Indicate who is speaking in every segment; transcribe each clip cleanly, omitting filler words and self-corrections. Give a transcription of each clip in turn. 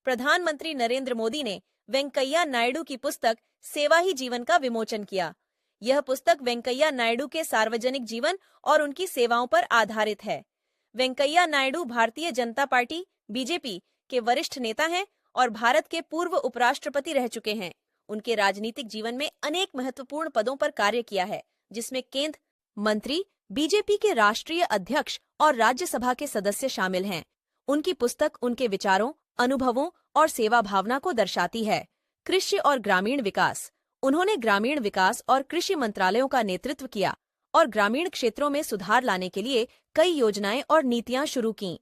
Speaker 1: प्रधानमंत्री नरेंद्र मोदी ने वेंकैया नायडू की पुस्तक सेवा ही जीवन का विमोचन किया। यह पुस्तक वेंकैया नायडू के सार्वजनिक जीवन और उनकी सेवाओं पर आधारित है। वेंकैया नायडू भारतीय जनता पार्टी बीजेपी के वरिष्ठ नेता हैं और भारत के पूर्व उपराष्ट्रपति रह चुके हैं। उनके राजनीतिक जीवन में अनेक महत्वपूर्ण पदों पर कार्य किया है, जिसमें केंद्र मंत्री, बीजेपी के राष्ट्रीय अध्यक्ष और राज्यसभा के सदस्य शामिल हैं। उनकी पुस्तक उनके विचारों, अनुभवों और सेवा भावना को दर्शाती है। कृषि और ग्रामीण विकास। उन्होंने ग्रामीण विकास और कृषि मंत्रालयों का नेतृत्व किया और ग्रामीण क्षेत्रों में सुधार लाने के लिए कई योजनाएं और नीतियां शुरू कीं।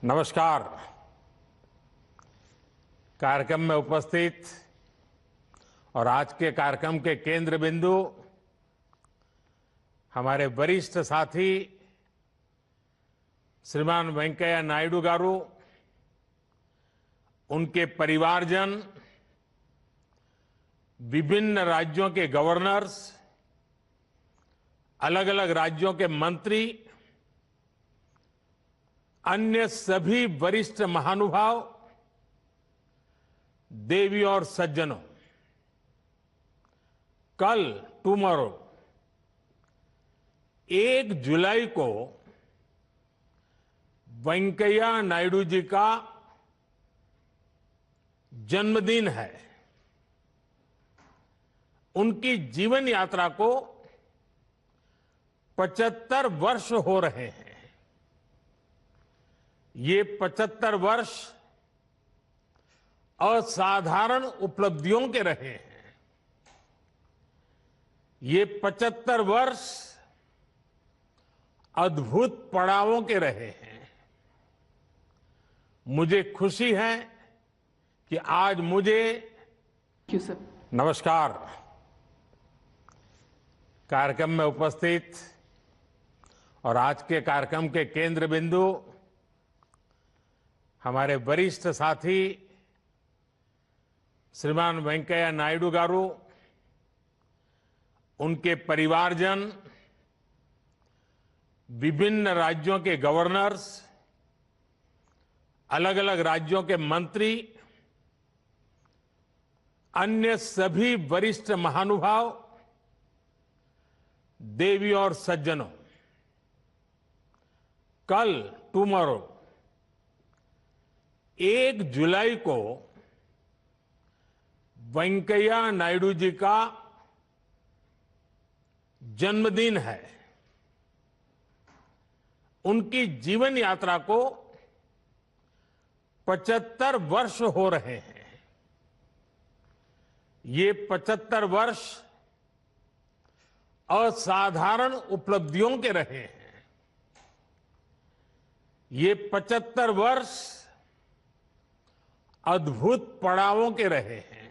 Speaker 2: नमस्कार। कार्यक्रम में उपस्थित और आज के कार्यक्रम के केंद्र बिंदु हमारे वरिष्ठ साथी श्रीमान वेंकैया नायडू गारू, उनके परिवारजन, विभिन्न राज्यों के गवर्नर्स, अलग अलग राज्यों के मंत्री, अन्य सभी वरिष्ठ महानुभाव, देवी और सज्जनों, कल टुमारो 1 जुलाई को वेंकैया नायडू जी का जन्मदिन है। उनकी जीवन यात्रा को 75 वर्ष हो रहे हैं। ये 75 वर्ष असाधारण उपलब्धियों के रहे हैं। ये 75 वर्ष अद्भुत पड़ावों के रहे हैं। मुझे खुशी है कि आज मुझे नमस्कार। कार्यक्रम में उपस्थित और आज के कार्यक्रम के केंद्र बिंदु हमारे वरिष्ठ साथी श्रीमान वेंकैया नायडू गारू, उनके परिवारजन, विभिन्न राज्यों के गवर्नर्स, अलग अलग राज्यों के मंत्री, अन्य सभी वरिष्ठ महानुभाव, देवी और सज्जनों, कल टुमारो 1 जुलाई को वेंकैया नायडू जी का जन्मदिन है। उनकी जीवन यात्रा को 75 वर्ष हो रहे हैं। ये 75 वर्ष असाधारण उपलब्धियों के रहे हैं। ये 75 वर्ष अद्भुत पड़ावों के रहे हैं।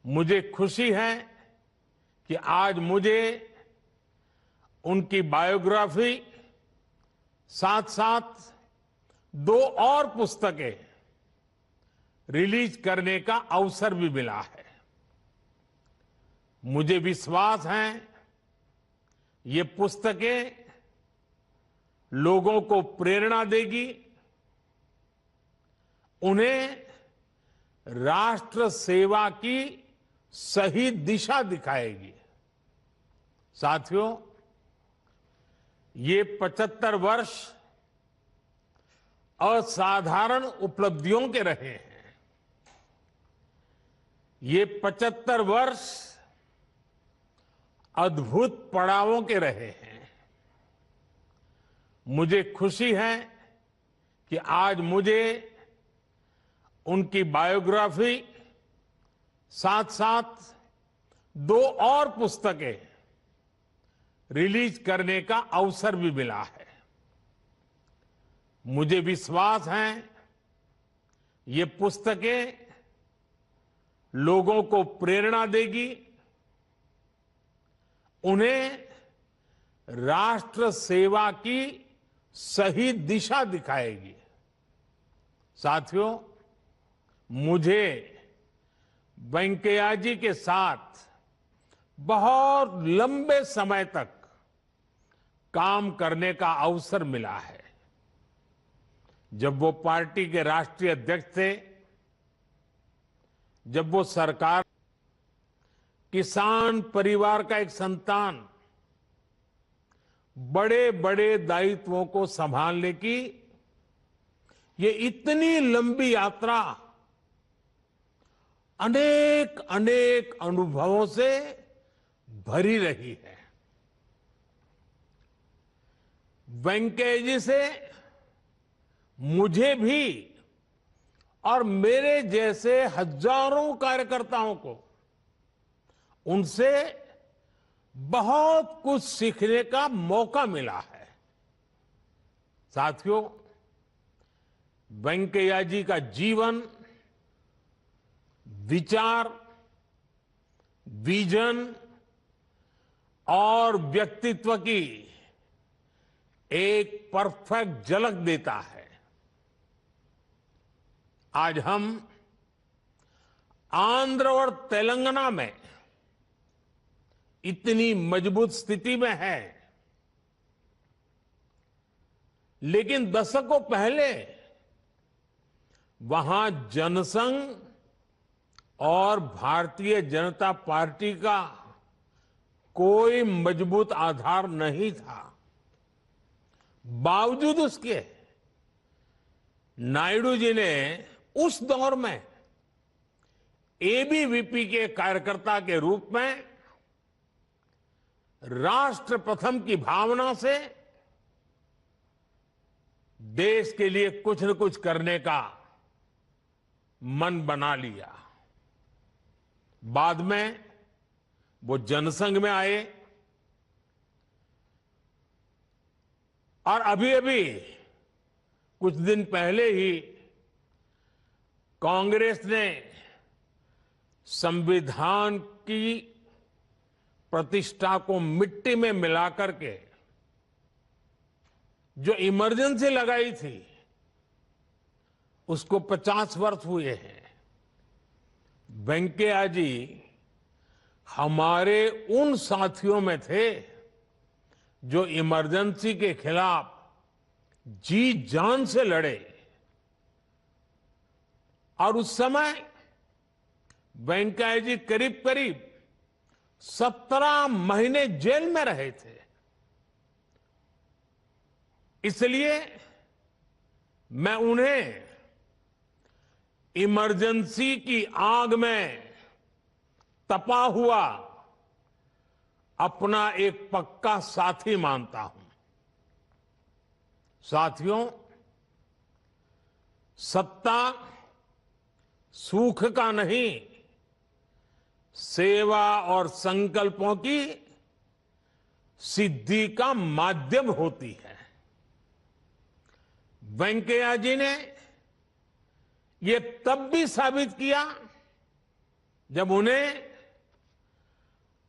Speaker 2: मुझे खुशी है कि आज मुझे उनकी बायोग्राफी साथ साथ 2 और पुस्तकें रिलीज करने का अवसर भी मिला है। मुझे विश्वास है ये पुस्तकें लोगों को प्रेरणा देगी, उन्हें राष्ट्र सेवा की सही दिशा दिखाएगी। साथियों, ये 75 वर्ष असाधारण उपलब्धियों के रहे हैं। ये 75 वर्ष अद्भुत पड़ावों के रहे हैं। मुझे खुशी है कि आज मुझे उनकी बायोग्राफी साथ साथ 2 और पुस्तकें रिलीज करने का अवसर भी मिला है। मुझे विश्वास है ये पुस्तकें लोगों को प्रेरणा देगी, उन्हें राष्ट्र सेवा की सही दिशा दिखाएगी। साथियों, मुझे वेंकैया जी के साथ बहुत लंबे समय तक काम करने का अवसर मिला है। जब वो पार्टी के राष्ट्रीय अध्यक्ष थे, जब वो सरकार, किसान परिवार का एक संतान बड़े बड़े दायित्वों को संभालने की ये इतनी लंबी यात्रा अनेक अनेक अनुभवों से भरी रही है। वेंकैया जी से मुझे भी और मेरे जैसे हजारों कार्यकर्ताओं को उनसे बहुत कुछ सीखने का मौका मिला है। साथियों, वेंकैया जी का जीवन, विचार, विजन और व्यक्तित्व की एक परफेक्ट झलक देता है। आज हम आंध्र और तेलंगाना में इतनी मजबूत स्थिति में है, लेकिन दशकों पहले वहां जनसंघ और भारतीय जनता पार्टी का कोई मजबूत आधार नहीं था। बावजूद उसके नायडू जी ने उस दौर में एबीवीपी के कार्यकर्ता के रूप में राष्ट्र प्रथम की भावना से देश के लिए कुछ न कुछ करने का मन बना लिया। बाद में वो जनसंघ में आए और अभी अभी कुछ दिन पहले ही कांग्रेस ने संविधान की प्रतिष्ठा को मिट्टी में मिलाकर के जो इमरजेंसी लगाई थी उसको 50 वर्ष हुए हैं। वेंकैया जी हमारे उन साथियों में थे जो इमरजेंसी के खिलाफ जी जान से लड़े और उस समय वेंकैया जी करीब करीब 17 महीने जेल में रहे थे। इसलिए मैं उन्हें इमरजेंसी की आग में तपा हुआ अपना एक पक्का साथी मानता हूं। साथियों, सत्ता सुख का नहीं, सेवा और संकल्पों की सिद्धि का माध्यम होती है। वेंकैया जी ने ये तब भी साबित किया जब उन्हें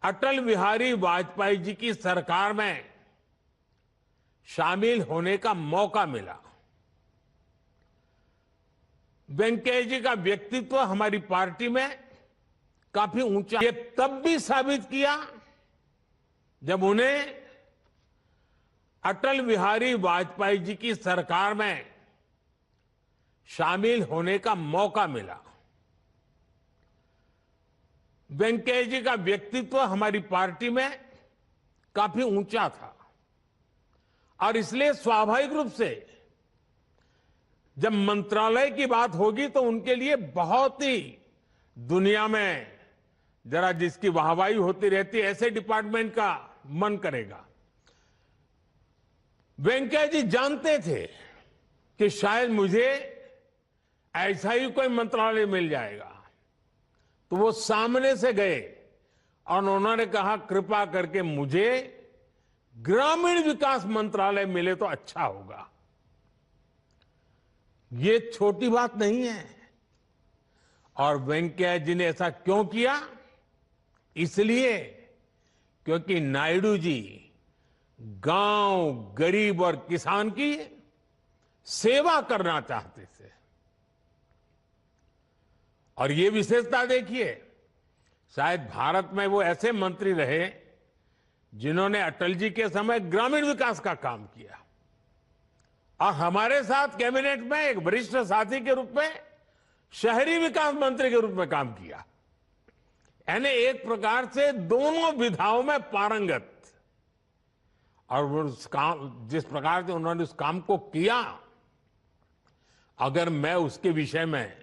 Speaker 2: अटल बिहारी वाजपेयी जी की सरकार में शामिल होने का मौका मिला। वेंकैया जी का व्यक्तित्व हमारी पार्टी में काफी ऊंचा, ये तब भी साबित किया जब उन्हें अटल बिहारी वाजपेयी जी की सरकार में शामिल होने का मौका मिला। वेंकैया जी का व्यक्तित्व हमारी पार्टी में काफी ऊंचा था और इसलिए स्वाभाविक रूप से जब मंत्रालय की बात होगी तो उनके लिए बहुत ही दुनिया में जरा जिसकी वाहवाही होती रहती है ऐसे डिपार्टमेंट का मन करेगा। वेंकैया जी जानते थे कि शायद मुझे ऐसा ही कोई मंत्रालय मिल जाएगा, तो वो सामने से गए और उन्होंने कहा कृपा करके मुझे ग्रामीण विकास मंत्रालय मिले तो अच्छा होगा। ये छोटी बात नहीं है। और वेंकैया जी ने ऐसा क्यों किया? इसलिए क्योंकि नायडू जी गांव, गरीब और किसान की सेवा करना चाहते थे। और ये विशेषता देखिए, शायद भारत में वो ऐसे मंत्री रहे जिन्होंने अटल जी के समय ग्रामीण विकास का काम किया, और हमारे साथ कैबिनेट में एक वरिष्ठ साथी के रूप में शहरी विकास मंत्री के रूप में काम किया। यानी एक प्रकार से दोनों विधाओं में पारंगत। और उस काम, जिस प्रकार से उन्होंने उस काम को किया, अगर मैं उसके विषय में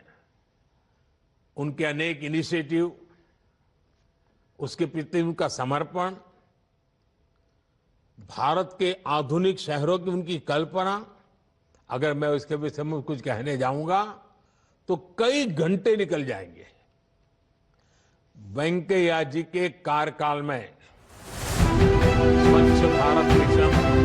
Speaker 2: उनके अनेक इनिशिएटिव, उसके प्रति उनका समर्पण, भारत के आधुनिक शहरों की उनकी कल्पना, अगर मैं उसके विषय में कुछ कहने जाऊंगा तो कई घंटे निकल जाएंगे। वेंकैया जी के कार्यकाल में स्वच्छ भारत मिशन,